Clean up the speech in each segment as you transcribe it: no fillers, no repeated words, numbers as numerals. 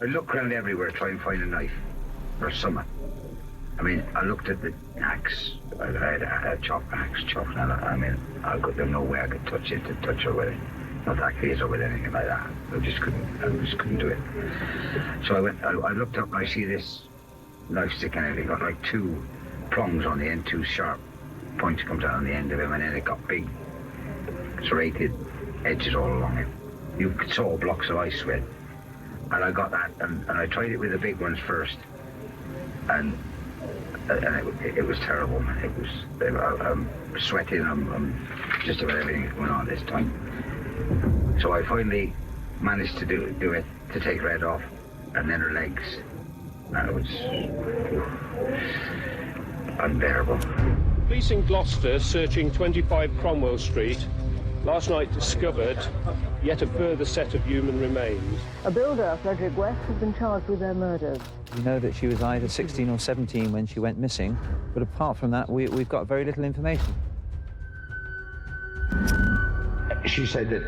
I looked around everywhere trying to find a knife or something. I mean, I looked at the axe. I had a chop axe, I mean, there's no way I could touch her with it. Not that case or with anything like that. I just couldn't do it. So I looked up and I see this knife sticking out. It got like two prongs on the end, two sharp points comes out on the end of him, and then it got big serrated edges all along it. You saw blocks of ice with it. And I got that, and I tried it with the big ones first, and it was terrible. I'm sweating. I'm just about everything going on this time. So I finally managed to do it, to take her head off, and then her legs, and it was unbearable. Police in Gloucester, searching 25 Cromwell Street, last night discovered yet a further set of human remains. A builder, Frederick West, has been charged with their murders. We know that she was either 16 or 17 when she went missing, but apart from that, we've got very little information. She said that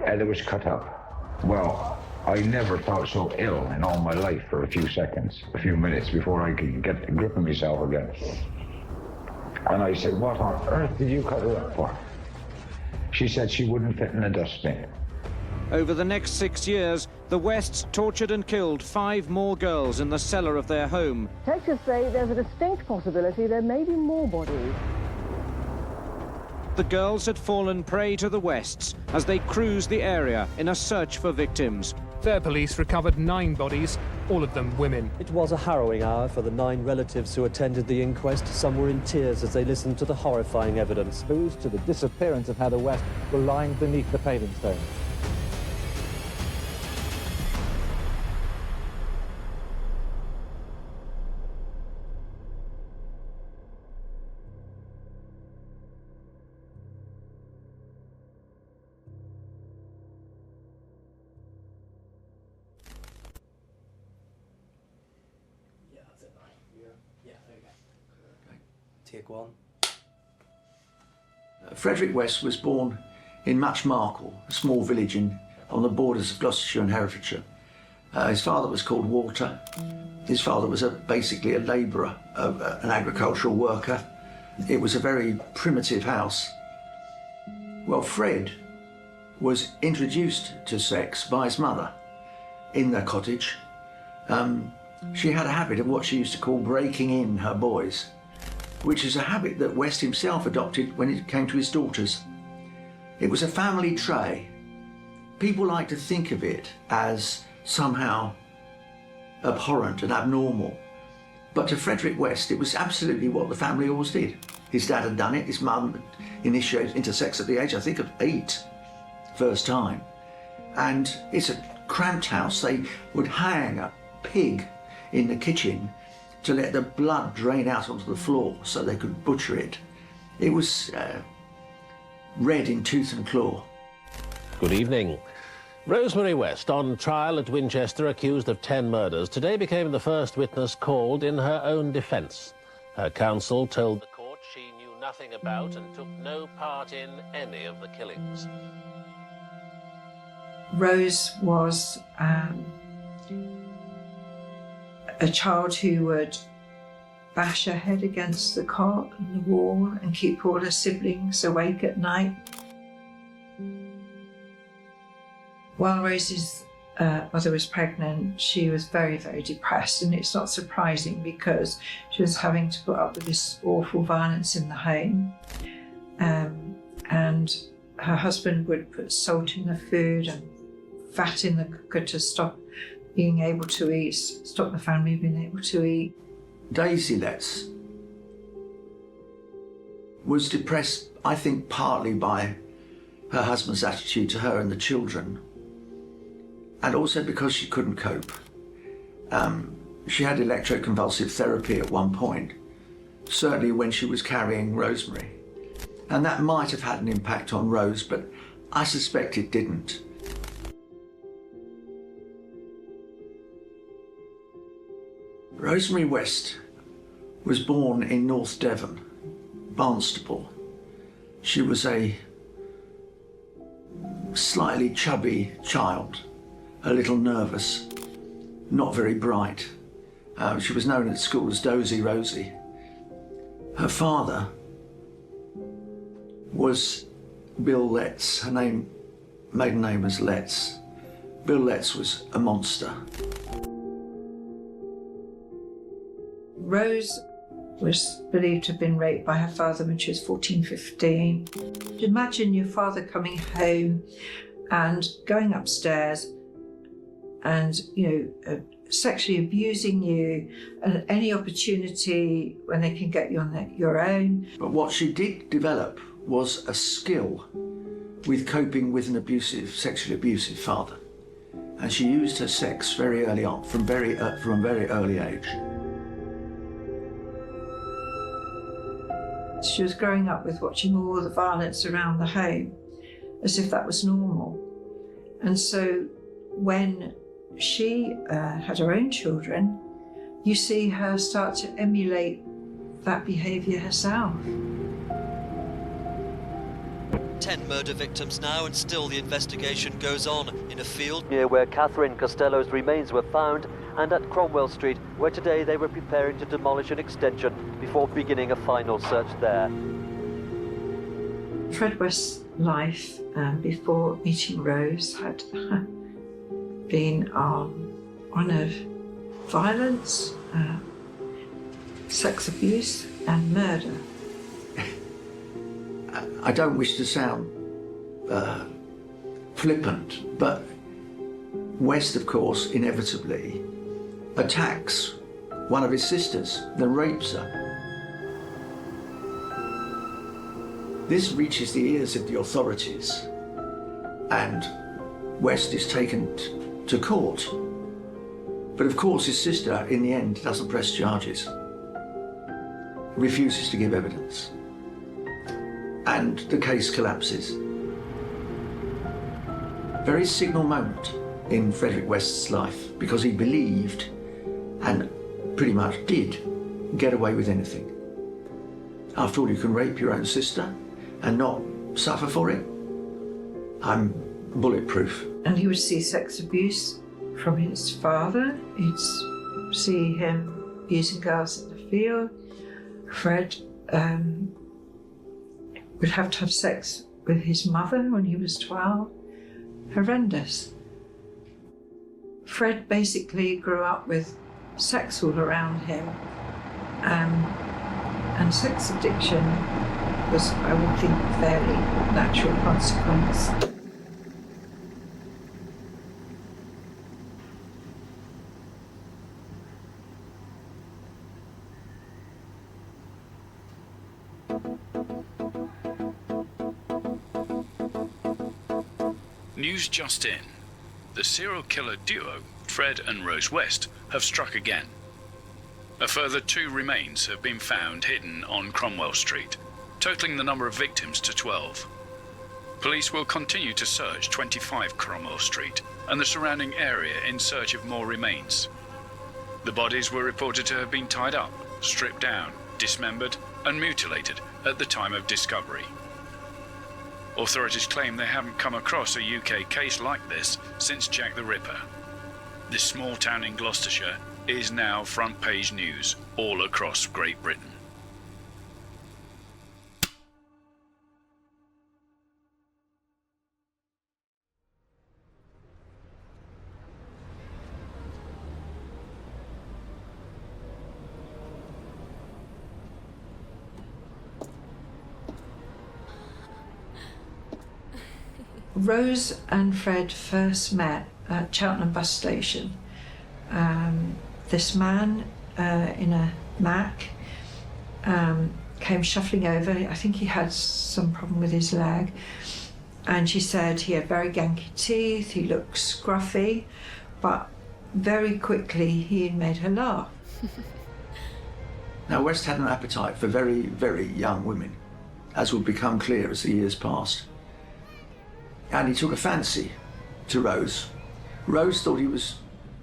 Heather was cut up. Well, I never felt so ill in all my life for a few seconds, a few minutes before I could get a grip of myself again. And I said, what on earth did you cut her up for? She said she wouldn't fit in a dustbin. Over the next 6 years, the Wests tortured and killed 5 more girls in the cellar of their home. Detectives say there's a distinct possibility there may be more bodies. The girls had fallen prey to the Wests as they cruised the area in a search for victims. Their police recovered 9 bodies, all of them women. It was a harrowing hour for the 9 relatives who attended the inquest. Some were in tears as they listened to the horrifying evidence. Clues to the disappearance of Heather West were lying beneath the paving stone. Take one. Frederick West was born in Muchmarkle, a small village on the borders of Gloucestershire and Herefordshire. His father was called Walter. His father was basically a labourer, an agricultural worker. It was a very primitive house. Well, Fred was introduced to sex by his mother in the cottage. She had a habit of what she used to call breaking in her boys, which is a habit that West himself adopted when it came to his daughters. It was a family trait. People like to think of it as somehow abhorrent and abnormal. But to Frederick West, it was absolutely what the family always did. His dad had done it, his mum initiated into sex at the age, I think, of 8, first time. And it's a cramped house. They would hang a pig in the kitchen to let the blood drain out onto the floor so they could butcher it. It was red in tooth and claw. Good evening. Rosemary West, on trial at Winchester, accused of 10 murders, today became the first witness called in her own defence. Her counsel told the court she knew nothing about and took no part in any of the killings. Rose was a child who would bash her head against the cot and the wall and keep all her siblings awake at night. While Rose's mother was pregnant, she was very, very depressed, and it's not surprising because she was having to put up with this awful violence in the home. And her husband would put salt in the food and fat in the cooker to stop being able to eat, stop the family being able to eat. Daisy Letts was depressed, I think, partly by her husband's attitude to her and the children, and also because she couldn't cope. She had electroconvulsive therapy at one point, certainly when she was carrying Rosemary, and that might have had an impact on Rose, but I suspect it didn't. Rosemary West was born in North Devon, Barnstaple. She was a slightly chubby child. a little nervous, not very bright. She was known at school as Dozy Rosie. Her father was Bill Letts. Her maiden name was Letts. Bill Letts was a monster. Rose was believed to have been raped by her father when she was 14, 15. Imagine your father coming home and going upstairs and, sexually abusing you at any opportunity when they can get you on your own. But what she did develop was a skill with coping with an sexually abusive father. And she used her sex very early on, from a very early age. She was growing up with watching all the violence around the home as if that was normal. And so when she had her own children, you see her start to emulate that behaviour herself. 10 murder victims now, and still the investigation goes on in a field near where Catherine Costello's remains were found, and at Cromwell Street, where today they were preparing to demolish an extension before beginning a final search there. Fred West's life before meeting Rose had been one of violence, sex abuse and murder. I don't wish to sound flippant, but West, of course, inevitably attacks one of his sisters, then rapes her. This reaches the ears of the authorities, and West is taken to court. But of course his sister, in the end, doesn't press charges, refuses to give evidence, and the case collapses. Very signal moment in Frederick West's life, because he believed, and pretty much did, get away with anything. After all, you can rape your own sister and not suffer for it. I'm bulletproof. And he would see sex abuse from his father. He'd see him abusing girls in the field. Fred would have to have sex with his mother when he was 12. Horrendous. Fred basically grew up with sex all around him, and sex addiction was, I would think, a fairly natural consequence. News just in. The serial killer duo, Fred and Rose West, have struck again. A further 2 remains have been found hidden on Cromwell Street, totaling the number of victims to 12. Police will continue to search 25 Cromwell Street and the surrounding area in search of more remains. The bodies were reported to have been tied up, stripped down, dismembered and mutilated at the time of discovery. Authorities claim they haven't come across a UK case like this since Jack the Ripper. This small town in Gloucestershire is now front page news all across Great Britain. Rose and Fred first met at Cheltenham bus station. This man in a Mac came shuffling over. I think he had some problem with his leg. And she said he had very ganky teeth, he looked scruffy, but very quickly he made her laugh. Now, West had an appetite for very, very young women, as would become clear as the years passed. And he took a fancy to Rose. Rose thought he was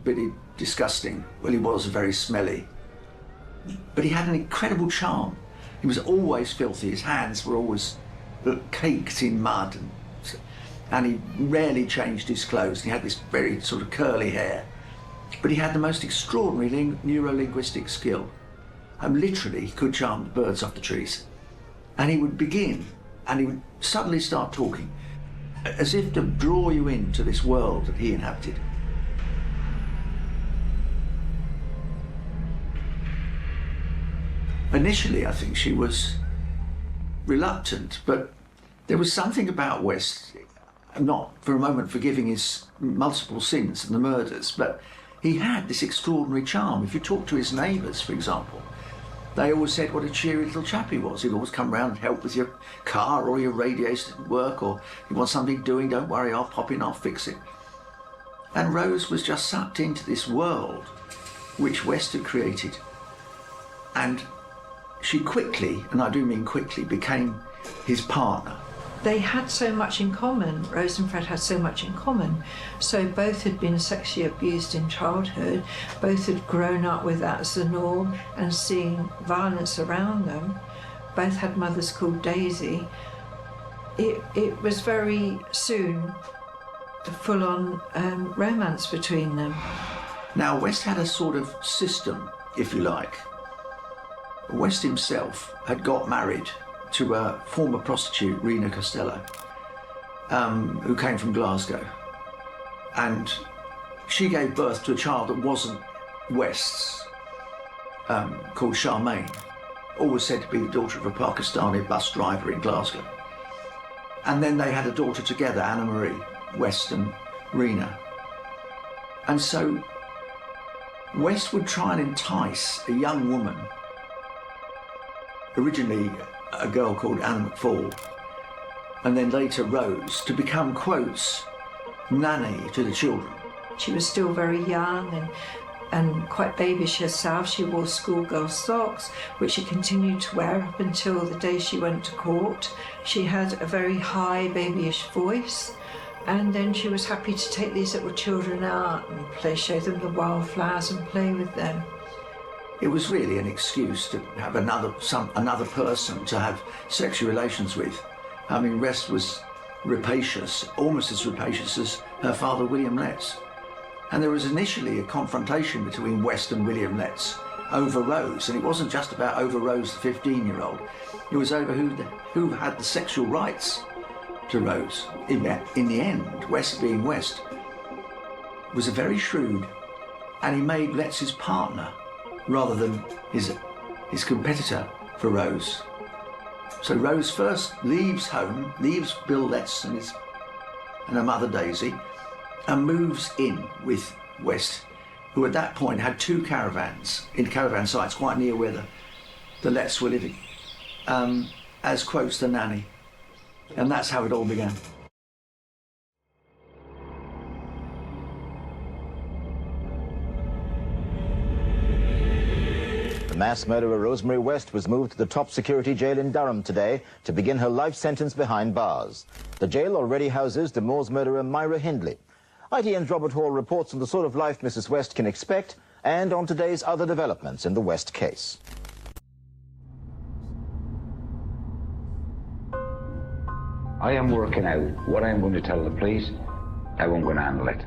a bit disgusting. Well, he was very smelly. But he had an incredible charm. He was always filthy. His hands were always caked in mud. and he rarely changed his clothes. He had this very sort of curly hair, but he had the most extraordinary neuro-linguistic skill. And literally, he could charm the birds off the trees. And he would begin, and he would suddenly start talking, as if to draw you into this world that he inhabited. Initially, I think she was reluctant, but there was something about West, not for a moment forgiving his multiple sins and the murders, but he had this extraordinary charm. If you talk to his neighbours, for example, they always said what a cheery little chap he was. He'd always come round and help with your car, or your radiator didn't work, or you want something doing, don't worry, I'll pop in, I'll fix it. And Rose was just sucked into this world which West had created. And she quickly, and I do mean quickly, became his partner. They had so much in common. Rose and Fred had so much in common. So both had been sexually abused in childhood, both had grown up with that as the norm and seeing violence around them. Both had mothers called Daisy. It was very soon a full-on romance between them. Now, West had a sort of system, if you like. West himself had got married to a former prostitute, Rena Costello, who came from Glasgow. And she gave birth to a child that wasn't West's, called Charmaine, always said to be the daughter of a Pakistani bus driver in Glasgow. And then they had a daughter together, Anna Marie, West and Rena. And so West would try and entice a young woman, originally a girl called Anna McFall, and then later Rose, to become, quotes, nanny to the children. She was still very young and quite babyish herself. She wore schoolgirl socks, which she continued to wear up until the day she went to court. She had a very high babyish voice, and then she was happy to take these little children out and show them the wildflowers and play with them. It was really an excuse to have another person to have sexual relations with. I mean, West was rapacious, almost as rapacious as her father, William Letts. And there was initially a confrontation between West and William Letts over Rose, and it wasn't just about over Rose, the 15-year-old. It was over who had the sexual rights to Rose. In the end, West, being West, was a very shrewd, and he made Letts his partner rather than his competitor for Rose. So Rose first leaves home, leaves Bill Letts and her mother Daisy, and moves in with West, who at that point had two caravans, in caravan sites quite near where the Letts were living, as, quotes, the nanny. And that's how it all began. The mass murderer Rosemary West was moved to the top security jail in Durham today to begin her life sentence behind bars. The jail already houses the Moors murderer Myra Hindley. ITN's Robert Hall reports on the sort of life Mrs. West can expect and on today's other developments in the West case. I am working out what I'm going to tell the police, how I'm going to handle it.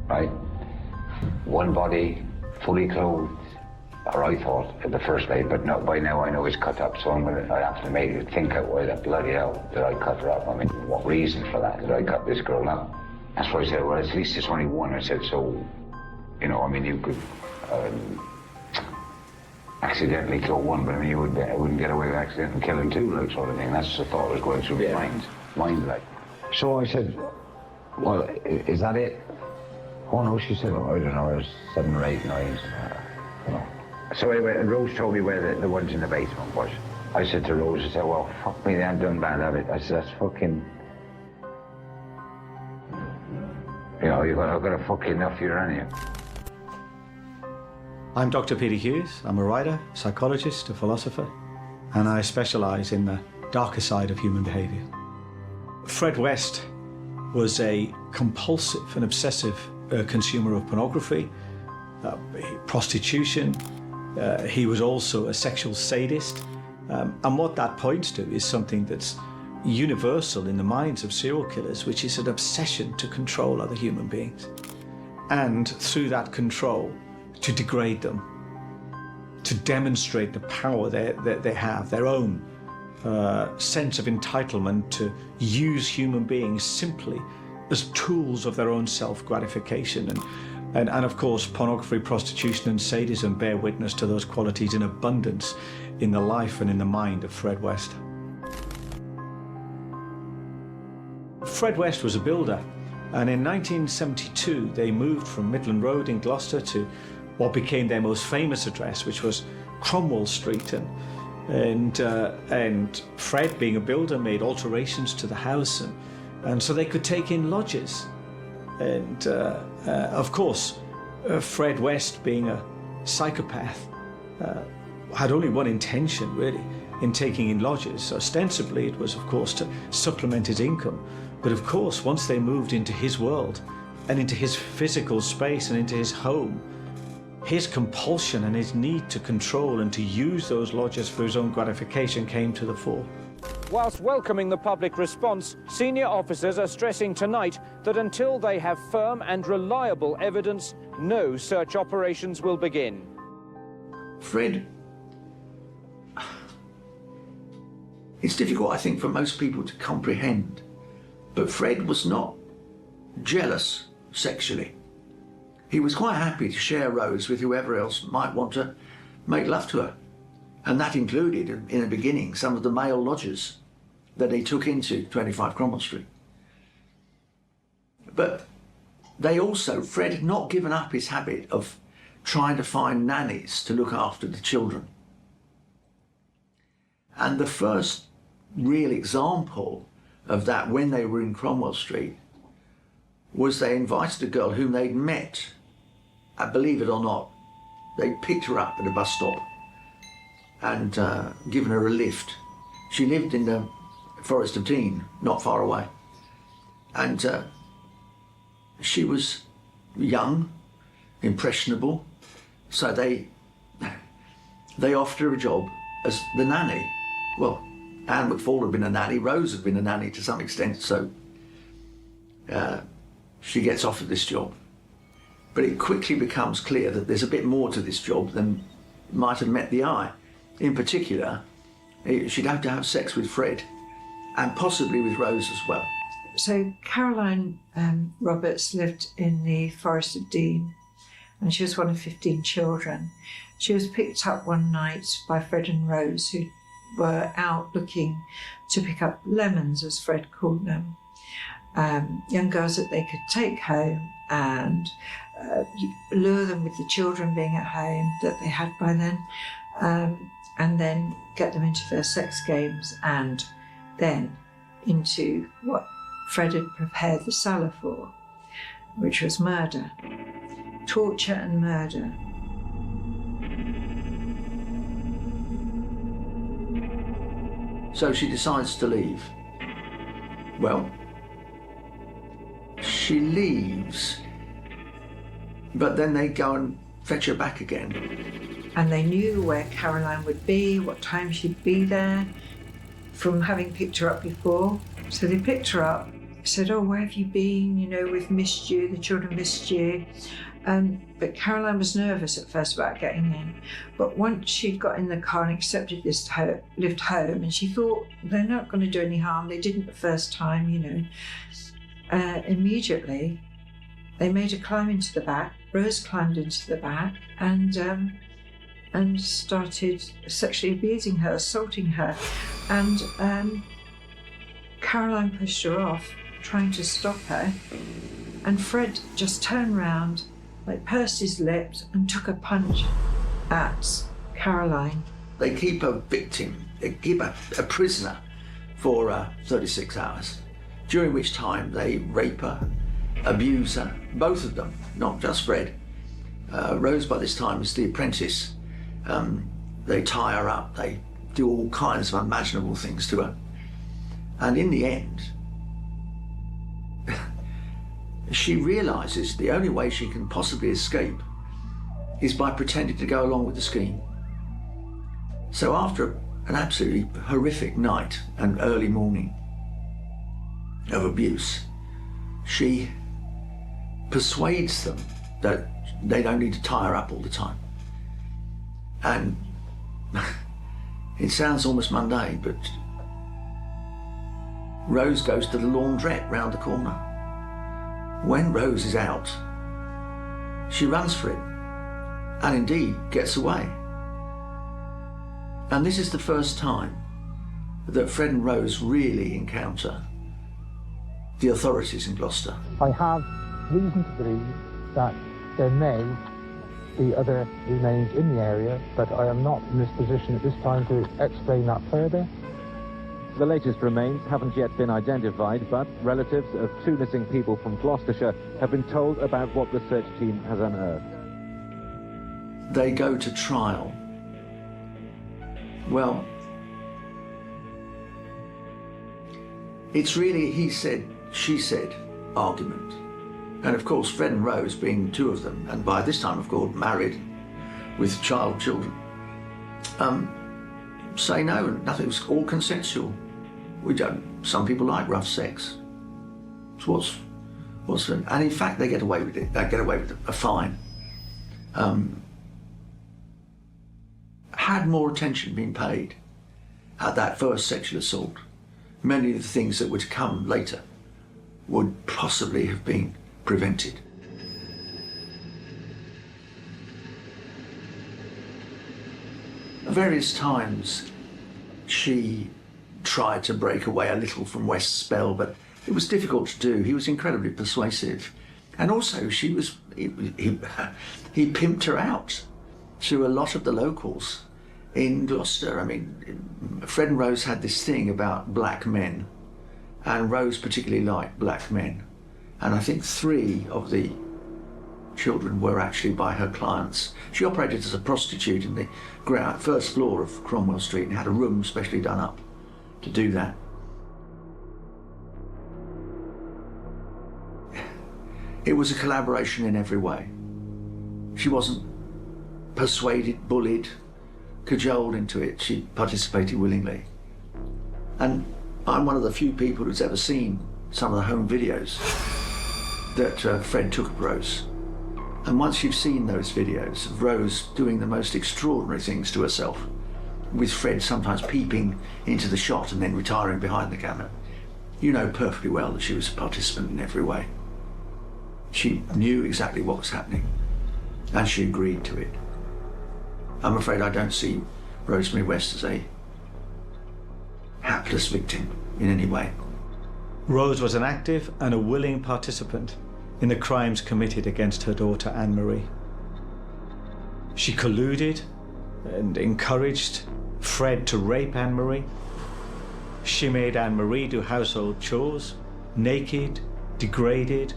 Right? One body, fully clothed, or I thought at the first day, but no, by now I know it's cut up, so I have to make it think out why the bloody hell did I cut her up. I mean, what reason for that? Did I cut this girl up? That's why I said, well, at least it's only one. I said, so, you know, I mean, you could accidentally kill one, but I mean, I wouldn't get away with accidentally killing two, like, sort of thing. That's the thought that was going through my mind, like. So I said, well, is that it? Oh, no, she said, oh, I don't know, it was 7 or 8, 9. You know. So anyway, Rose told me where the ones in the basement was. I said to Rose, I said, well, fuck me, I've done bad at it. I said, that's fucking... You know, I've got a fucking enough here, haven't you? I'm Dr. Peter Hughes. I'm a writer, psychologist, a philosopher, and I specialise in the darker side of human behaviour. Fred West was a compulsive and obsessive consumer of pornography, prostitution. He was also a sexual sadist. And what that points to is something that's universal in the minds of serial killers, which is an obsession to control other human beings. And through that control, to degrade them, to demonstrate the power that they have, their own sense of entitlement to use human beings simply as tools of their own self-gratification. And of course, pornography, prostitution and sadism bear witness to those qualities in abundance in the life and in the mind of Fred West. Fred West was a builder, and in 1972 they moved from Midland Road in Gloucester to what became their most famous address, which was Cromwell Street. And Fred, being a builder, made alterations to the house, and so they could take in lodgers. And of course, Fred West, being a psychopath, had only one intention really in taking in lodgers. Ostensibly it was, of course, to supplement his income. But of course, once they moved into his world and into his physical space and into his home, his compulsion and his need to control and to use those lodgers for his own gratification came to the fore. Whilst welcoming the public response, senior officers are stressing tonight that until they have firm and reliable evidence, no search operations will begin. Fred, it's difficult, I think, for most people to comprehend, but Fred was not jealous sexually. He was quite happy to share Rose with whoever else might want to make love to her. And that included, in the beginning, some of the male lodgers that he took into 25 Cromwell Street. But they also, Fred had not given up his habit of trying to find nannies to look after the children. And the first real example of that when they were in Cromwell Street was they invited a girl whom they'd met, believe it or not, they picked her up at a bus stop and given her a lift. She lived in the Forest of Dean, not far away. And she was young, impressionable, so they offered her a job as the nanny. Well, Anne McFall had been a nanny, Rose had been a nanny to some extent, so she gets offered this job. But it quickly becomes clear that there's a bit more to this job than might have met the eye. In particular, she'd have to have sex with Fred and possibly with Rose as well. So Caroline Roberts lived in the Forest of Dean, and she was one of 15 children. She was picked up one night by Fred and Rose, who were out looking to pick up lemons, as Fred called them. Young girls that they could take home and lure them with the children being at home that they had by then, and then get them into their sex games and then into what Fred had prepared the cellar for, which was murder, torture and murder. So she decides to leave. Well, she leaves, but then they go and fetch her back again. And they knew where Caroline would be, what time she'd be there, from having picked her up before. So they picked her up, said, "Oh, where have you been? You know, we've missed you, the children missed you." But Caroline was nervous at first about getting in. But once she'd got in the car and accepted this lift home, and she thought, they're not going to do any harm, they didn't the first time, you know. Immediately, they made her climb into the back. Rose climbed into the back and started sexually abusing her, assaulting her. And Caroline pushed her off, trying to stop her. And Fred just turned round, like pursed his lips and took a punch at Caroline. They keep a victim, they keep a prisoner for 36 hours, during which time they rape her, abuse her, both of them, not just Fred. Rose by this time is the apprentice. They tie her up, they do all kinds of unimaginable things to her. And in the end, she realises the only way she can possibly escape is by pretending to go along with the scheme. So after an absolutely horrific night and early morning, of abuse, she persuades them that they don't need to tie her up all the time. And it sounds almost mundane, but Rose goes to the laundrette round the corner. When Rose is out, she runs for it, and indeed gets away. And this is the first time that Fred and Rose really encounter the authorities in Gloucester. I have reason to believe that there may be other remains in the area, but I am not in this position at this time to explain that further. The latest remains haven't yet been identified, but relatives of two missing people from Gloucestershire have been told about what the search team has unearthed. They go to trial. Well, it's really a he said, she said argument. And of course, Fred and Rose, being two of them, and by this time, of course, married with children, say no, nothing, was all consensual. We don't, some people like rough sex. So what's and in fact, they get away with it. They get away with a fine. Had more attention been paid at that first sexual assault, many of the things that would come later would possibly have been prevented. At various times, she tried to break away a little from West's spell, but it was difficult to do. He was incredibly persuasive. And also, he pimped her out to a lot of the locals in Gloucester. I mean, Fred and Rose had this thing about black men, and Rose particularly liked black men. And I think 3 of the children were actually by her clients. She operated as a prostitute in the first floor of Cromwell Street and had a room specially done up to do that. It was a collaboration in every way. She wasn't persuaded, bullied, cajoled into it. She participated willingly. And I'm one of the few people who's ever seen some of the home videos that Fred took of Rose. And once you've seen those videos of Rose doing the most extraordinary things to herself, with Fred sometimes peeping into the shot and then retiring behind the camera, you know perfectly well that she was a participant in every way. She knew exactly what was happening, and she agreed to it. I'm afraid I don't see Rosemary West as a hapless victim in any way. Rose was an active and a willing participant in the crimes committed against her daughter Anne-Marie. She colluded and encouraged Fred to rape Anne-Marie. She made Anne-Marie do household chores, naked, degraded,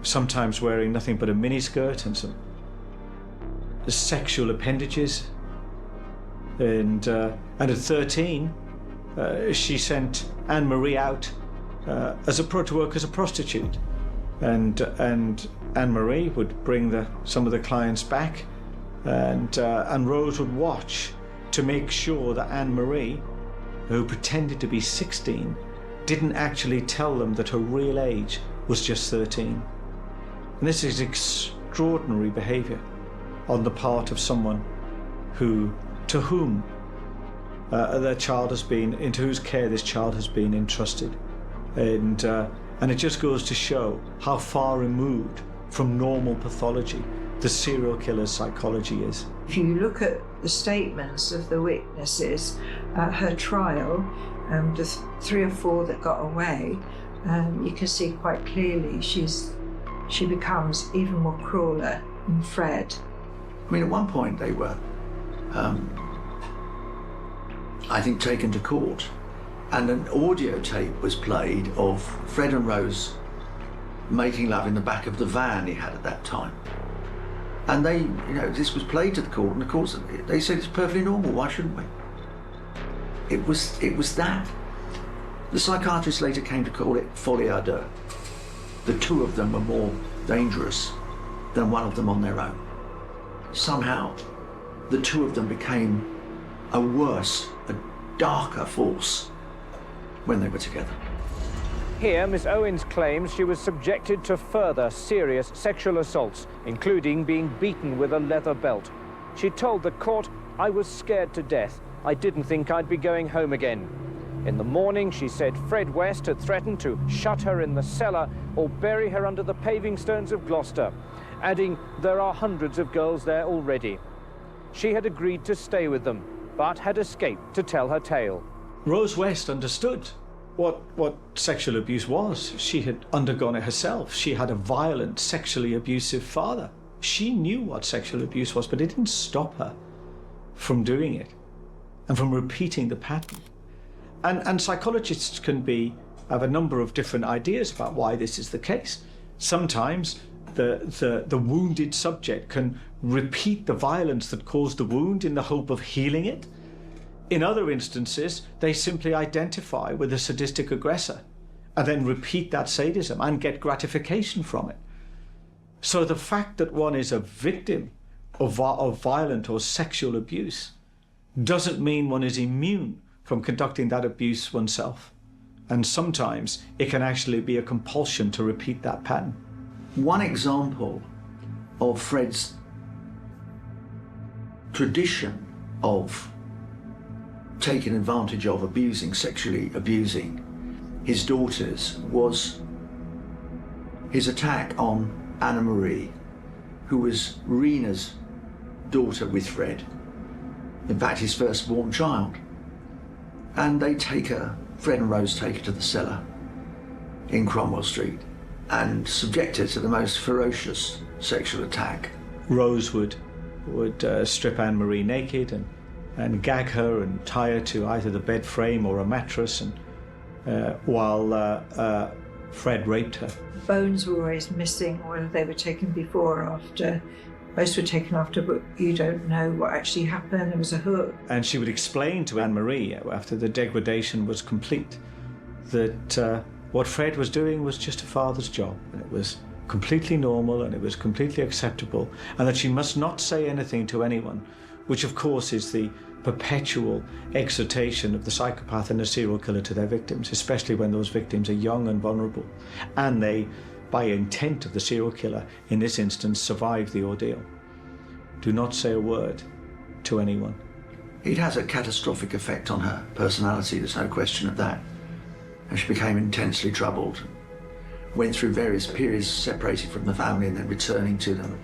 sometimes wearing nothing but a miniskirt and some sexual appendages. And at 13, she sent Anne-Marie out to work as a prostitute. And Anne-Marie would bring some of the clients back, and Rose would watch to make sure that Anne-Marie, who pretended to be 16, didn't actually tell them that her real age was just 13. And this is extraordinary behaviour on the part of someone to whom their child has been, into whose care this child has been entrusted. And it just goes to show how far removed from normal pathology the serial killer's psychology is. If you look at the statements of the witnesses at her trial, the 3 or 4 that got away, you can see quite clearly she becomes even more crueler than Fred. I mean, at one point they were, I think, taken to court, and an audio tape was played of Fred and Rose making love in the back of the van he had at that time. And this was played to the court, and of course they said it's perfectly normal, why shouldn't we? It was that. The psychiatrist later came to call it folie à deux. The 2 of them were more dangerous than one of them on their own. Somehow, the 2 of them became a worse, a darker force when they were together. Here, Miss Owens claims she was subjected to further serious sexual assaults, including being beaten with a leather belt. She told the court, "I was scared to death. I didn't think I'd be going home again." In the morning, she said Fred West had threatened to shut her in the cellar or bury her under the paving stones of Gloucester, adding, "There are hundreds of girls there already." She had agreed to stay with them, but had escaped to tell her tale. Rose West understood what sexual abuse was. She had undergone it herself. She had a violent, sexually abusive father. She knew what sexual abuse was, but it didn't stop her from doing it and from repeating the pattern. And psychologists have a number of different ideas about why this is the case. Sometimes the wounded subject can repeat the violence that caused the wound in the hope of healing it. In other instances, they simply identify with a sadistic aggressor and then repeat that sadism and get gratification from it. So the fact that one is a victim of violent or sexual abuse doesn't mean one is immune from conducting that abuse oneself. And sometimes it can actually be a compulsion to repeat that pattern. One example of Fred's tradition of taking advantage of, sexually abusing his daughters was his attack on Anna Marie, who was Rena's daughter with Fred, in fact his firstborn child. And Fred and Rose take her to the cellar in Cromwell Street and subject her to the most ferocious sexual attack. Rose would strip Anne Marie naked and gag her and tie her to either the bed frame or a mattress, and while Fred raped her. Bones were always missing, whether they were taken before or after. Most were taken after, but you don't know what actually happened. There was a hook. And she would explain to Anne Marie, after the degradation was complete, that what Fred was doing was just a father's job, and it was completely normal and it was completely acceptable, and that she must not say anything to anyone, which of course is the perpetual exhortation of the psychopath and the serial killer to their victims, especially when those victims are young and vulnerable, and they, by intent of the serial killer, in this instance, survive the ordeal. Do not say a word to anyone. It has a catastrophic effect on her personality, there's no question of that. And she became intensely troubled, went through various periods separated from the family and then returning to them.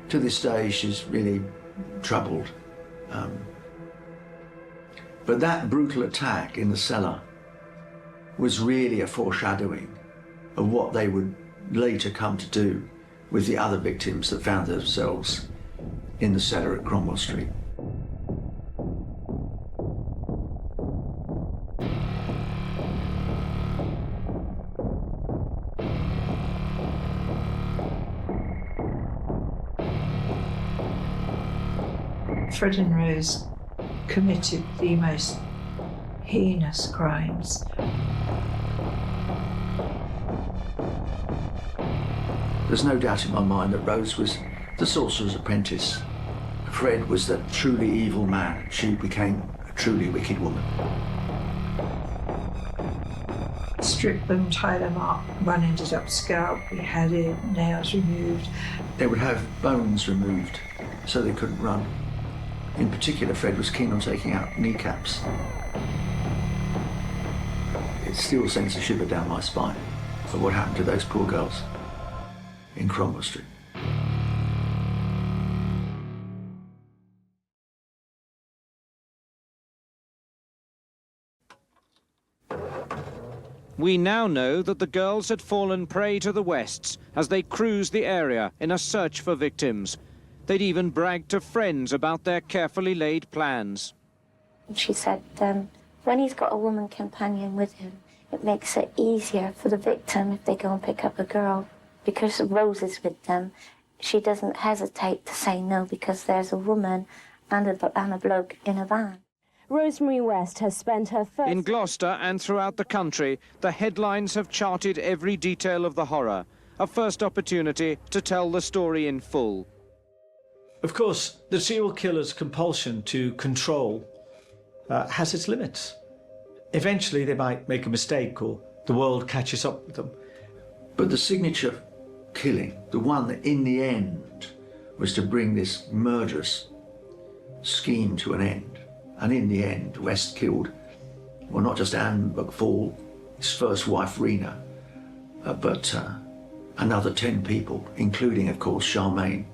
To this day, she's really troubled. But that brutal attack in the cellar was really a foreshadowing of what they would later come to do with the other victims that found themselves in the cellar at Cromwell Street. Fred and Rose committed the most heinous crimes. There's no doubt in my mind that Rose was the sorcerer's apprentice. Fred was the truly evil man. She became a truly wicked woman. Stripped them, tied them up. One ended up scalped, beheaded, nails removed. They would have bones removed so they couldn't run. In particular, Fred was keen on taking out kneecaps. It still sends a shiver down my spine for what happened to those poor girls in Cromwell Street. We now know that the girls had fallen prey to the Wests as they cruised the area in a search for victims. They'd even bragged to friends about their carefully laid plans. She said, when he's got a woman companion with him, it makes it easier for the victim if they go and pick up a girl. Because Rose is with them, she doesn't hesitate to say no because there's a woman and a bloke in a van. Rosemary West has spent her first... In Gloucester and throughout the country, the headlines have charted every detail of the horror. A first opportunity to tell the story in full. Of course, the serial killer's compulsion to control has its limits. Eventually, they might make a mistake or the world catches up with them. But the signature killing, the one that in the end was to bring this murderous scheme to an end, and in the end West killed, well, not just Anne McFall, his first wife Rena, but another 10 people, including, of course, Charmaine,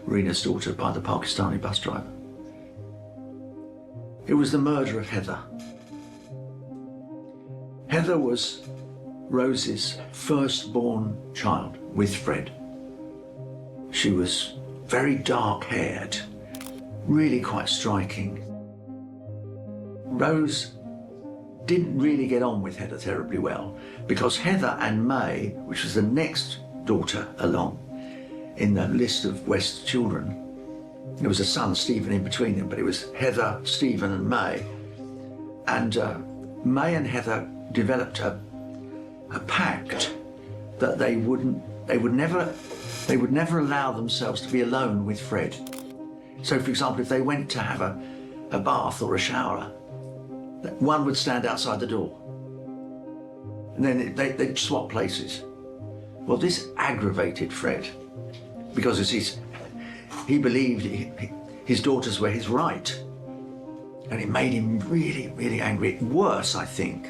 Rena's daughter, by the Pakistani bus driver. It was the murder of Heather. Heather was Rose's firstborn child with Fred. She was very dark-haired, really quite striking. Rose didn't really get on with Heather terribly well, because Heather and May, which was the next daughter along in the list of West's children, there was a son, Stephen, in between them, but it was Heather, Stephen and May. And May and Heather developed a pact that they would never allow themselves to be alone with Fred. So, for example, if they went to have a bath or a shower, one would stand outside the door, and then they'd swap places. Well, this aggravated Fred, because he believed his daughters were his right, and it made him really, really angry. Worse, I think,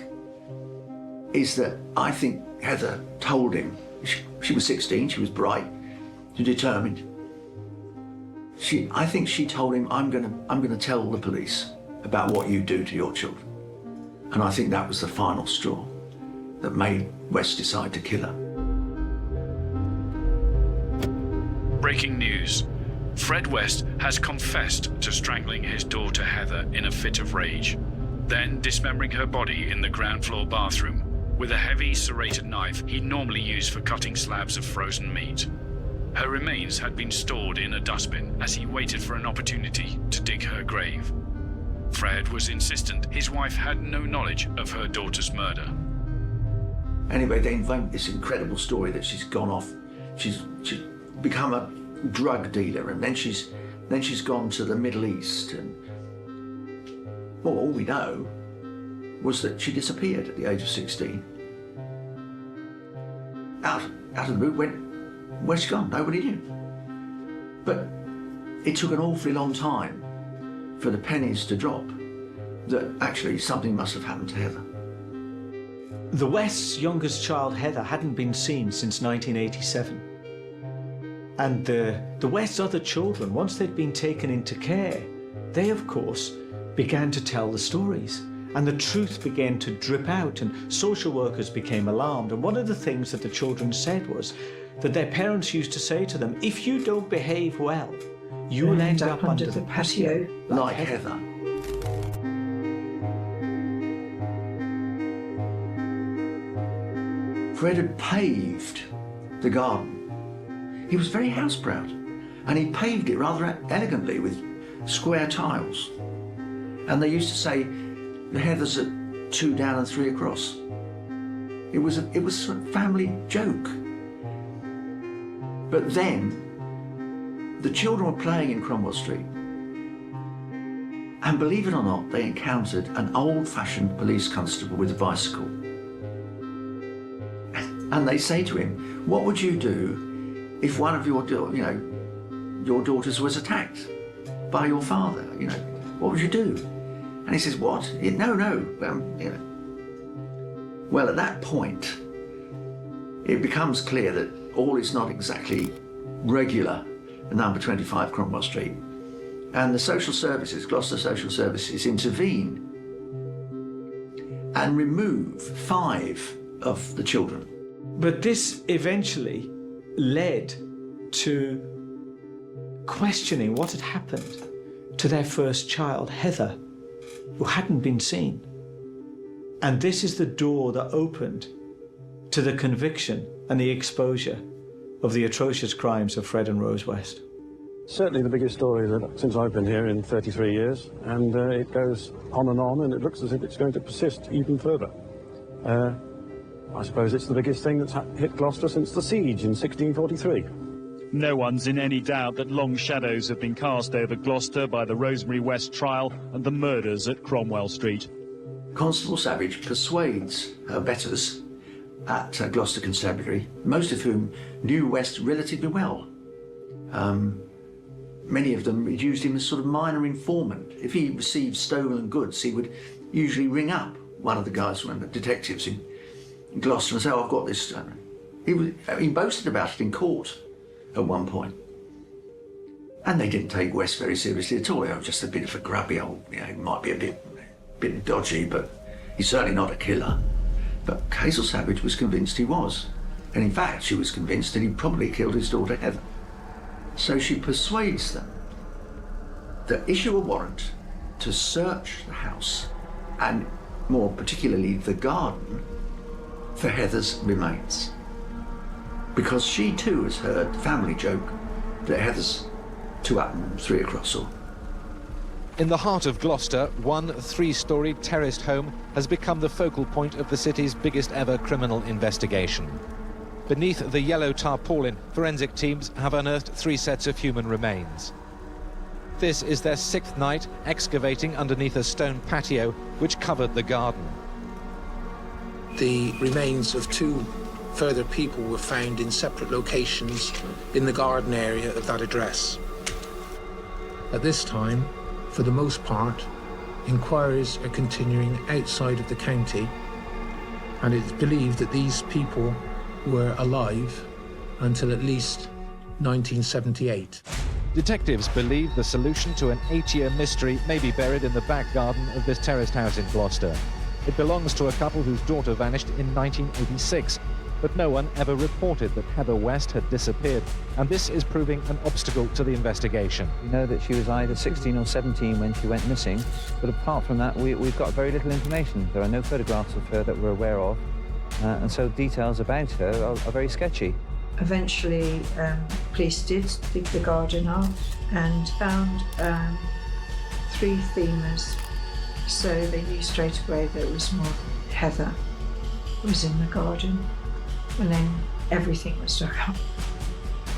is that I think Heather told him, she was 16, she was bright, determined. I think she told him, I'm gonna tell the police about what you do to your children. And I think that was the final straw that made West decide to kill her. Breaking news. Fred West has confessed to strangling his daughter Heather in a fit of rage, then dismembering her body in the ground floor bathroom with a heavy serrated knife he normally used for cutting slabs of frozen meat. Her remains had been stored in a dustbin as he waited for an opportunity to dig her grave. Fred was insistent his wife had no knowledge of her daughter's murder. Anyway, they invent this incredible story that she's gone off, she's become a drug dealer, and then she's gone to the Middle East, and well, all we know was that she disappeared at the age of 16. Out of the blue, where's she gone? Nobody knew. But it took an awfully long time for the pennies to drop that actually something must have happened to Heather. The West's youngest child, Heather, hadn't been seen since 1987. And the West's other children, once they'd been taken into care, they, of course, began to tell the stories. And the truth began to drip out, and social workers became alarmed. And one of the things that the children said was that their parents used to say to them, if you don't behave well, you will end up under the patio like Heather. Fred had paved the garden. He was very house proud, and he paved it rather elegantly with square tiles. And they used to say, the Heathers are 2 down and 3 across. It was a family joke. But then, the children were playing in Cromwell Street, and believe it or not, they encountered an old-fashioned police constable with a bicycle. And they say to him, what would you do if one of your daughters was attacked by your father? What would you do? And he says, what? No. Well, at that point, it becomes clear that all is not exactly regular at number 25 Cromwell Street. And the social services, Gloucester Social Services, intervene and remove 5 of the children. But this eventually led to questioning what had happened to their first child, Heather, who hadn't been seen. And this is the door that opened to the conviction and the exposure of the atrocious crimes of Fred and Rose West. Certainly the biggest story since I've been here in 33 years, and it goes on, and it looks as if it's going to persist even further. I suppose it's the biggest thing that's hit Gloucester since the siege in 1643. No one's in any doubt that long shadows have been cast over Gloucester by the Rosemary West trial and the murders at Cromwell Street. Constable Savage persuades her betters at Gloucester Constabulary, most of whom knew West relatively well. Many of them used him as sort of minor informant. If he received stolen goods, he would usually ring up one of the guys, one of the detectives in Gloucester, and say, "Oh, I've got this." He boasted about it in court at one point. And they didn't take West very seriously at all. He was just a bit of a grubby old, he might be a bit dodgy, but he's certainly not a killer. But Hazel Savage was convinced he was. And in fact, she was convinced that he probably killed his daughter Heather. So she persuades them to issue a warrant to search the house, and more particularly the garden, for Heather's remains. Because she too has heard the family joke that Heather's 2 up and 3 across. Or in the heart of Gloucester, one 3-storey terraced home has become the focal point of the city's biggest ever criminal investigation. Beneath the yellow tarpaulin, forensic teams have unearthed 3 sets of human remains. This is their 6th night excavating underneath a stone patio which covered the garden. The remains of 2 further people were found in separate locations in the garden area of that address. At this time, for the most part, inquiries are continuing outside of the county, and it's believed that these people were alive until at least 1978. Detectives believe the solution to an 8-year mystery may be buried in the back garden of this terraced house in Gloucester. It belongs to a couple whose daughter vanished in 1986, but no one ever reported that Heather West had disappeared, and this is proving an obstacle to the investigation. We know that she was either 16 or 17 when she went missing, but apart from that, we've got very little information. There are no photographs of her that we're aware of, and so details about her are very sketchy. Eventually, police did dig the garden up and found 3 femurs, so they knew straight away that it was more Heather who was in the garden. And then everything was dug up.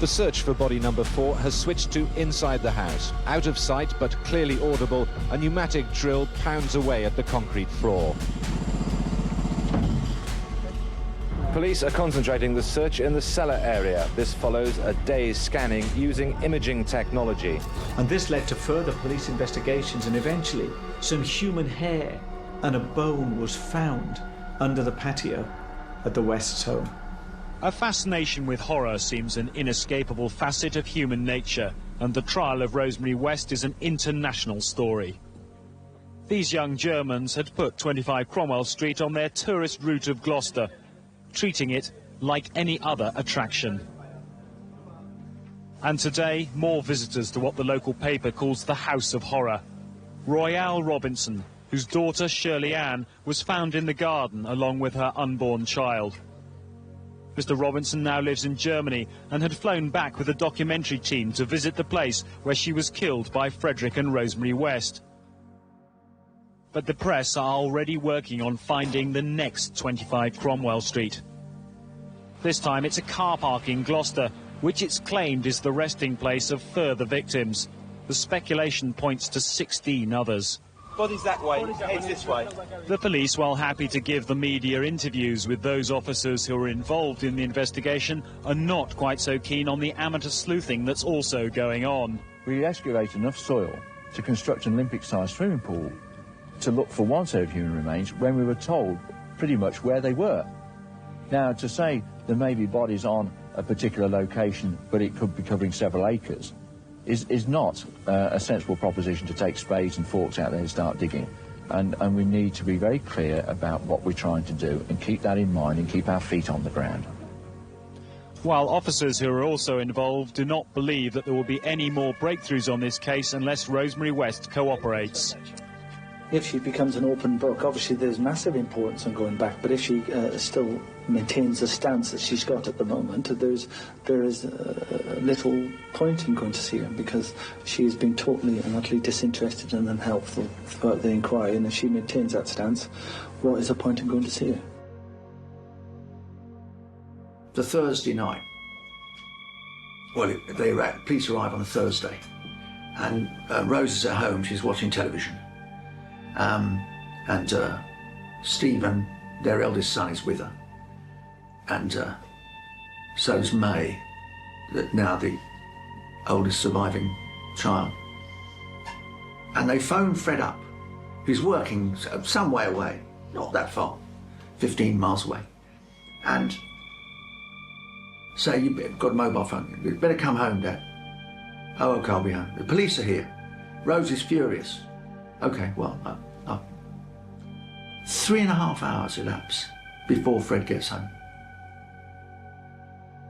The search for body number 4 has switched to inside the house. Out of sight, but clearly audible, a pneumatic drill pounds away at the concrete floor. Police are concentrating the search in the cellar area. This follows a day's scanning using imaging technology. And this led to further police investigations, and eventually some human hair and a bone was found under the patio at the West's home. A fascination with horror seems an inescapable facet of human nature, and the trial of Rosemary West is an international story. These young Germans had put 25 Cromwell Street on their tourist route of Gloucester, treating it like any other attraction. And today, more visitors to what the local paper calls the House of Horror. Royale Robinson, whose daughter Shirley Ann was found in the garden along with her unborn child. Mr. Robinson now lives in Germany and had flown back with a documentary team to visit the place where she was killed by Frederick and Rosemary West. But the press are already working on finding the next 25 Cromwell Street. This time it's a car park in Gloucester, which it's claimed is the resting place of further victims. The speculation points to 16 others. Body's that way, head's this way. The police, while happy to give the media interviews with those officers who are involved in the investigation, are not quite so keen on the amateur sleuthing that's also going on. We excavated enough soil to construct an Olympic-sized swimming pool to look for one set of human remains when we were told pretty much where they were. Now, to say there may be bodies on a particular location, but it could be covering several acres, is not a sensible proposition to take spades and forks out there and start digging. And we need to be very clear about what we're trying to do and keep that in mind and keep our feet on the ground. While officers who are also involved do not believe that there will be any more breakthroughs on this case unless Rosemary West cooperates. If she becomes an open book, obviously there's massive importance on going back, but if she still maintains the stance that she's got at the moment, there is little point in going to see her, because she has been totally and utterly disinterested and unhelpful throughout the inquiry, and if she maintains that stance, what is the point in going to see her? The Thursday night, well, police arrive on a Thursday, and Rose is at home, she's watching television. And Stephen, their eldest son, is with her. and so's May, now the oldest surviving child. And they phoned Fred up, who's working some way away, not that far, 15 miles away, and say, you've got a mobile phone, you better come home, Dad. Oh, okay, I'll be home. The police are here. Rose is furious. Okay, well, 3.5 hours elapse before Fred gets home.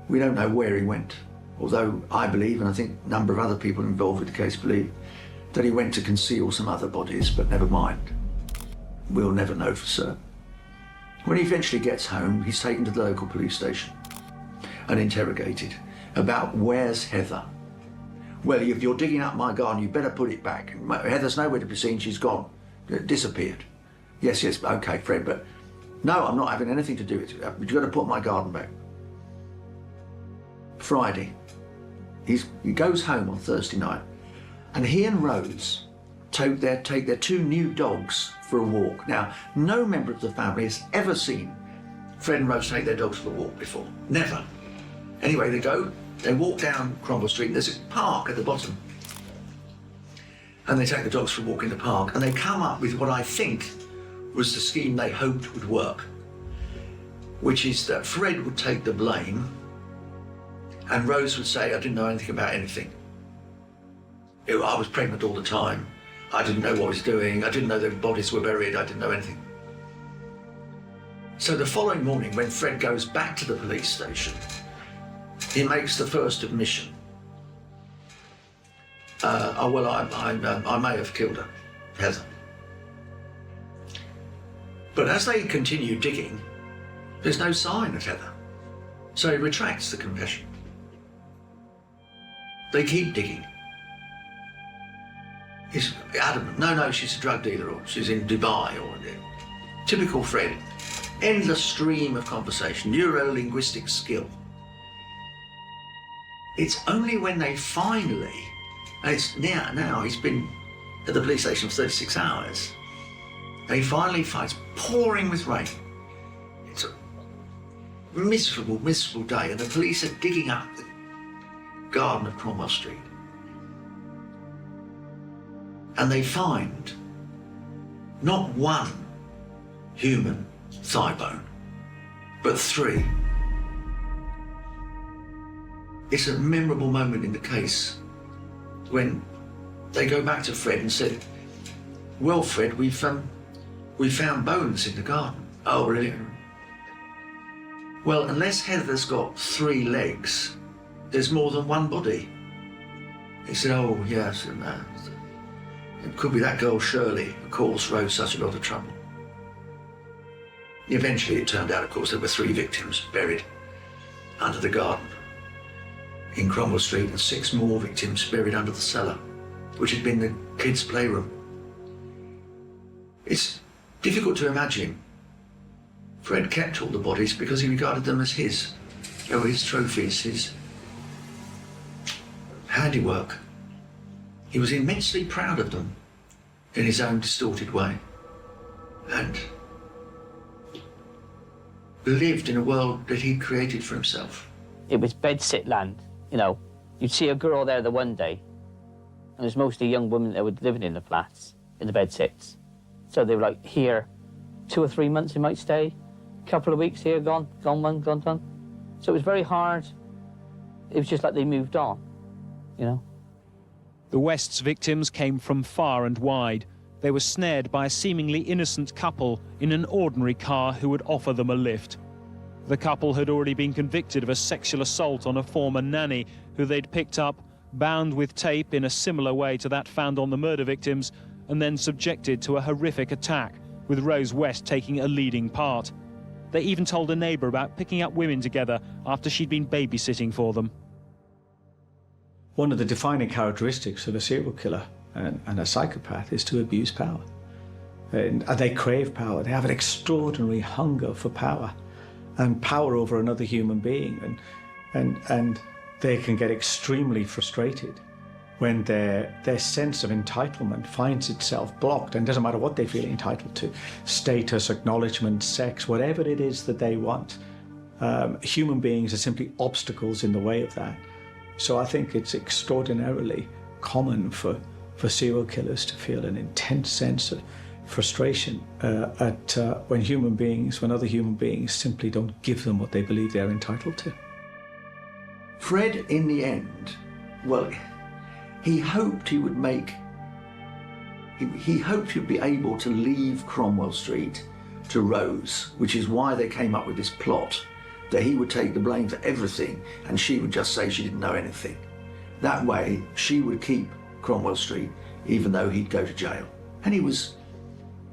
We don't know where he went, although I believe, and I think a number of other people involved with the case believe, that he went to conceal some other bodies, but never mind. We'll never know for certain. When he eventually gets home, he's taken to the local police station and interrogated about where's Heather. Well, if you're digging up my garden, you better put it back. Heather's nowhere to be seen, she's gone, disappeared. Yes, okay, Fred, but no, I'm not having anything to do with it. You've got to put my garden back. Friday, he goes home on Thursday night, and he and Rose take their 2 new dogs for a walk. Now, no member of the family has ever seen Fred and Rose take their dogs for a walk before. Never. Anyway, they walk down Cromwell Street, and there's a park at the bottom. And they take the dogs for a walk in the park, and they come up with what I think was the scheme they hoped would work, which is that Fred would take the blame, and Rose would say, I didn't know anything about anything. I was pregnant all the time. I didn't know what I was doing. I didn't know their bodies were buried. I didn't know anything. So the following morning, when Fred goes back to the police station, he makes the first admission. I may have killed her, Heather. But as they continue digging, there's no sign of Heather. So he retracts the confession. They keep digging. He's adamant, no, she's a drug dealer, or she's in Dubai, or typical Fred. Endless stream of conversation, neuro-linguistic skill. It's only when they finally, and it's now he's been at the police station for 36 hours, they finally find, it's pouring with rain. It's a miserable, miserable day, and the police are digging up the garden of Cromwell Street. And they find not one human thigh bone, but 3. It's a memorable moment in the case when they go back to Fred and said, well, Fred, we found bones in the garden. Oh, really? Well, unless Heather's got 3 legs, there's more than one body. He said, oh, yes, and it could be that girl Shirley who caused Rose such a lot of trouble. Eventually, it turned out, of course, there were 3 victims buried under the garden in Cromwell Street, and 6 more victims buried under the cellar, which had been the kids' playroom. It's difficult to imagine. Fred kept all the bodies because he regarded them as his. They were his trophies, his handiwork. He was immensely proud of them in his own distorted way, and lived in a world that he'd created for himself. It was bedsit land, you know. You'd see a girl there the one day, and there's mostly young women that were living in the flats, in the bedsits. So they were like here 2 or 3 months they might stay, a couple of weeks here, gone one, gone. So it was very hard. It was just like they moved on, you know. The West's victims came from far and wide. They were snared by a seemingly innocent couple in an ordinary car who would offer them a lift. The couple had already been convicted of a sexual assault on a former nanny who they'd picked up, bound with tape in a similar way to that found on the murder victims, and then subjected to a horrific attack, with Rose West taking a leading part. They even told a neighbour about picking up women together after she'd been babysitting for them. One of the defining characteristics of a serial killer and a psychopath is to abuse power. And they crave power. They have an extraordinary hunger for power, and power over another human being. And they can get extremely frustrated when their sense of entitlement finds itself blocked, and doesn't matter what they feel entitled to, status, acknowledgement, sex, whatever it is that they want, Human beings are simply obstacles in the way of that. So I think it's extraordinarily common for serial killers to feel an intense sense of frustration at when other human beings simply don't give them what they believe they're entitled to. Fred, in the end, well, he hoped he would make. He hoped he'd be able to leave Cromwell Street to Rose, which is why they came up with this plot, that he would take the blame for everything and she would just say she didn't know anything. That way, she would keep Cromwell Street, even though he'd go to jail. And he was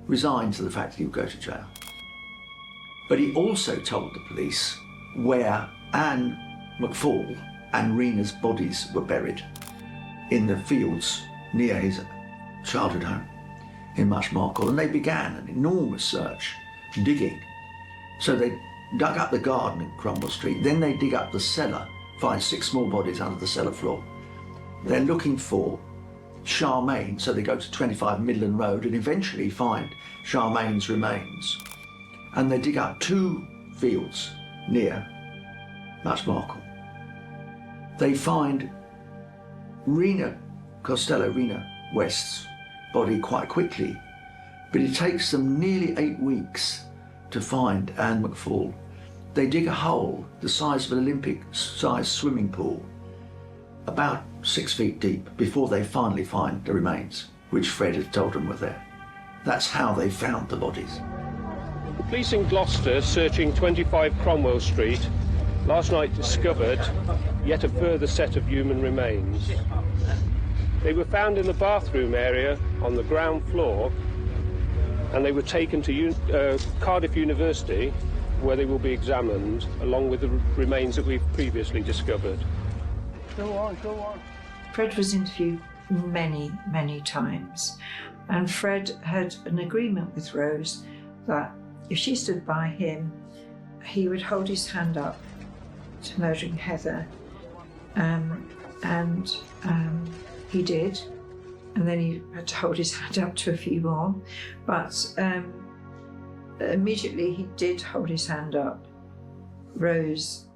resigned to the fact that he would go to jail. But he also told the police where Anne McFall and Rena's bodies were buried, in the fields near his childhood home in Marshmarkle, and they began an enormous search, digging. So they dug up the garden in Cromwell Street, then they dig up the cellar, find 6 small bodies under the cellar floor. They're looking for Charmaine, so they go to 25 Midland Road and eventually find Charmaine's remains. And they dig up 2 fields near Marshmarkle. They find Rena West's body quite quickly, but it takes them nearly 8 weeks to find Anne McFall. They dig a hole the size of an Olympic-sized swimming pool, about 6 feet deep, before they finally find the remains, which Fred had told them were there. That's how they found the bodies. Police in Gloucester, searching 25 Cromwell Street, last night discovered yet a further set of human remains. They were found in the bathroom area on the ground floor, and they were taken to Cardiff University, where they will be examined, along with the remains that we've previously discovered. Go on. Fred was interviewed many, many times, and Fred had an agreement with Rose that if she stood by him, he would hold his hand up to murdering Heather, and he did, and then he had to hold his hand up to a few more, but immediately he did hold his hand up. Rose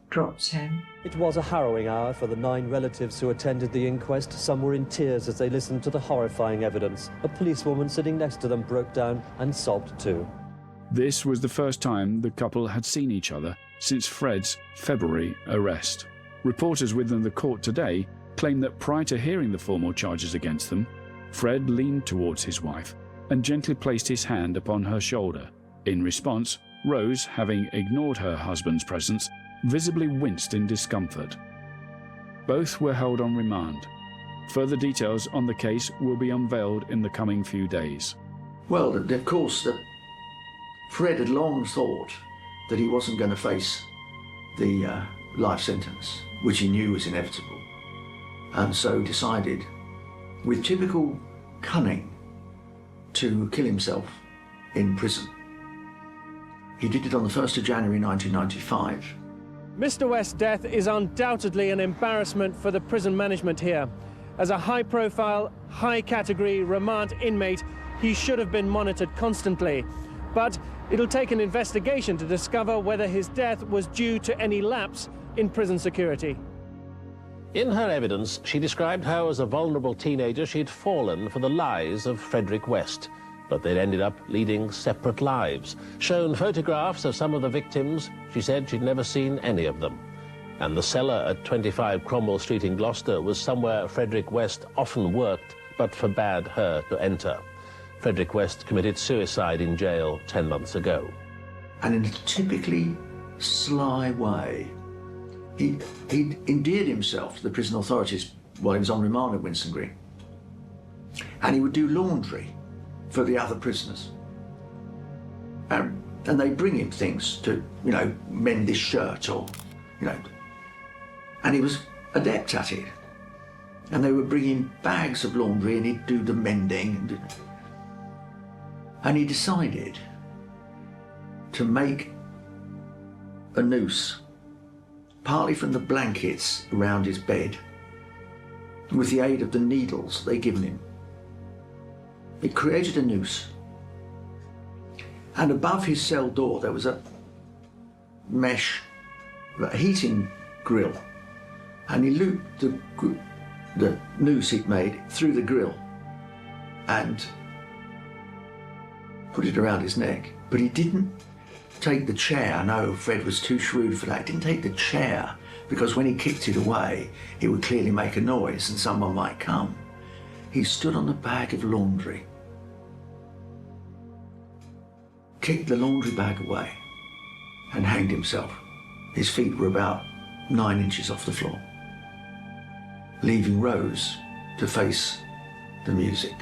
dropped him. It was a harrowing hour for the 9 relatives who attended the inquest. Some were in tears as they listened to the horrifying evidence. A policewoman sitting next to them broke down and sobbed too. This was the first time the couple had seen each other since Fred's February arrest. Reporters within the court today claim that prior to hearing the formal charges against them, Fred leaned towards his wife and gently placed his hand upon her shoulder. In response, Rose, having ignored her husband's presence, visibly winced in discomfort. Both were held on remand. Further details on the case will be unveiled in the coming few days. Well, of course, Fred had long thought that he wasn't going to face the life sentence, which he knew was inevitable, and so decided, with typical cunning, to kill himself in prison. He did it on the 1st of January 1995. Mr. West's death is undoubtedly an embarrassment for the prison management here. As a high-profile, high-category remand inmate, he should have been monitored constantly. But it'll take an investigation to discover whether his death was due to any lapse in prison security. In her evidence, she described how as a vulnerable teenager she'd fallen for the lies of Frederick West, but they'd ended up leading separate lives. Shown photographs of some of the victims, she said she'd never seen any of them. And the cellar at 25 Cromwell Street in Gloucester was somewhere Frederick West often worked, but forbade her to enter. Frederick West committed suicide in jail 10 months ago. And in a typically sly way, he endeared himself to the prison authorities while he was on remand at Winson Green. And he would do laundry for the other prisoners. And they'd bring him things to, mend his shirt or, and he was adept at it. And they would bring him bags of laundry and he'd do the mending. And he decided to make a noose, partly from the blankets around his bed, with the aid of the needles they'd given him. He created a noose, and above his cell door there was a mesh heating grill, and he looped the noose he'd made through the grill and put it around his neck. But he didn't take the chair. No, Fred was too shrewd for that. He didn't take the chair because when he kicked it away, it would clearly make a noise and someone might come. He stood on the bag of laundry, kicked the laundry bag away and hanged himself. His feet were about 9 inches off the floor, leaving Rose to face the music.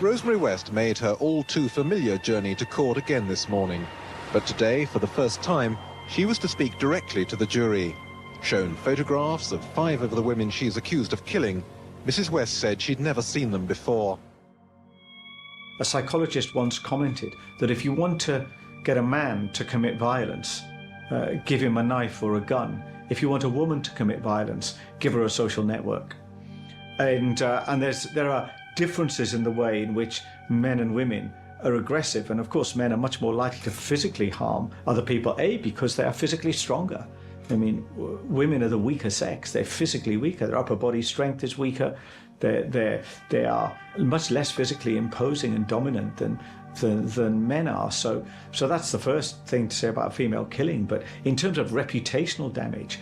Rosemary West made her all-too-familiar journey to court again this morning. But today, for the first time, she was to speak directly to the jury. Shown photographs of 5 of the women she's accused of killing, Mrs. West said she'd never seen them before. A psychologist once commented that if you want to get a man to commit violence, give him a knife or a gun. If you want a woman to commit violence, give her a social network. And there are differences in the way in which men and women are aggressive, and of course men are much more likely to physically harm other people, because they are physically stronger. I mean, women are the weaker sex. They're physically weaker. Their upper body strength is weaker. They are much less physically imposing and dominant than men are. So that's the first thing to say about female killing. But in terms of reputational damage,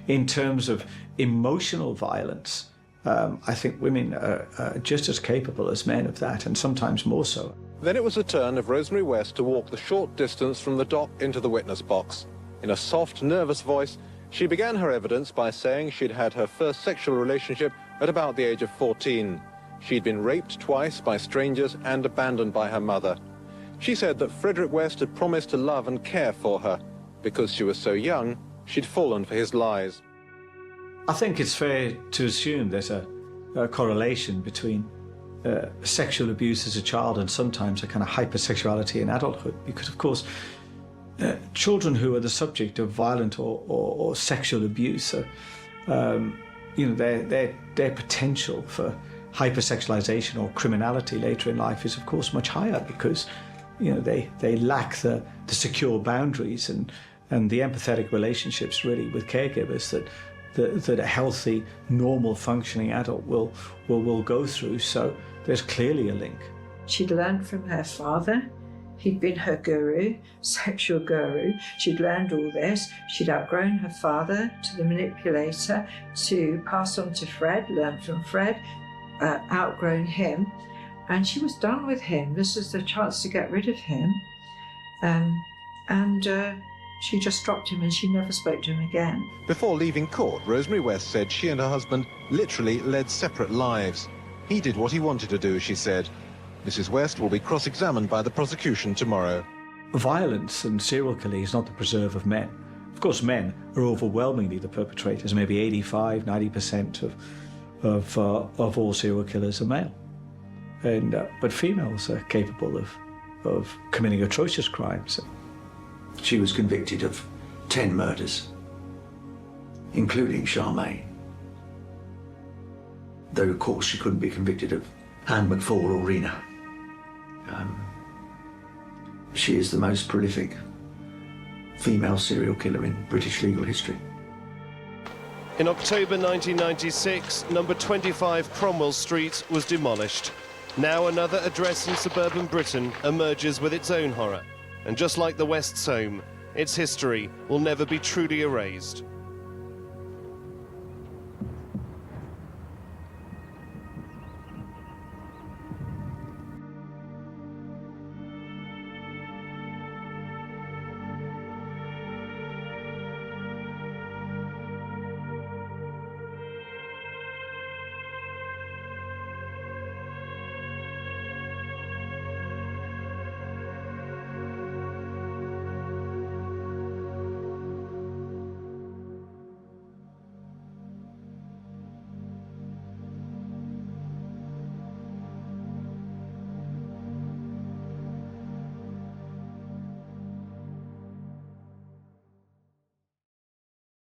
in terms of emotional violence, I think women are just as capable as men of that, and sometimes more so. Then it was the turn of Rosemary West to walk the short distance from the dock into the witness box. In a soft, nervous voice, she began her evidence by saying she'd had her first sexual relationship at about the age of 14. She'd been raped twice by strangers and abandoned by her mother. She said that Frederick West had promised to love and care for her. Because she was so young, she'd fallen for his lies. I think it's fair to assume there's a correlation between sexual abuse as a child and sometimes a kind of hypersexuality in adulthood, because of course children who are the subject of violent or sexual abuse are, their potential for hypersexualization or criminality later in life is of course much higher, because they lack the secure boundaries and the empathetic relationships really with caregivers that a healthy, normal functioning adult will go through. So there's clearly a link. She'd learned from her father. He'd been her guru, sexual guru. She'd learned all this. She'd outgrown her father to the manipulator, to pass on to Fred, learned from Fred, outgrown him, and she was done with him. This was the chance to get rid of him. She just dropped him and she never spoke to him again. Before leaving court, Rosemary West said she and her husband literally led separate lives. He did what he wanted to do, she said. Mrs. West will be cross-examined by the prosecution tomorrow. Violence and serial killing is not the preserve of men. Of course, men are overwhelmingly the perpetrators. Maybe 85–90% of all serial killers are male. But females are capable of committing atrocious crimes. She was convicted of 10 murders, including Charmaine. Though, of course, she couldn't be convicted of Anne McFall or Rena. She is the most prolific female serial killer in British legal history. In October 1996, number 25 Cromwell Street was demolished. Now another address in suburban Britain emerges with its own horror. And just like the West's home, its history will never be truly erased.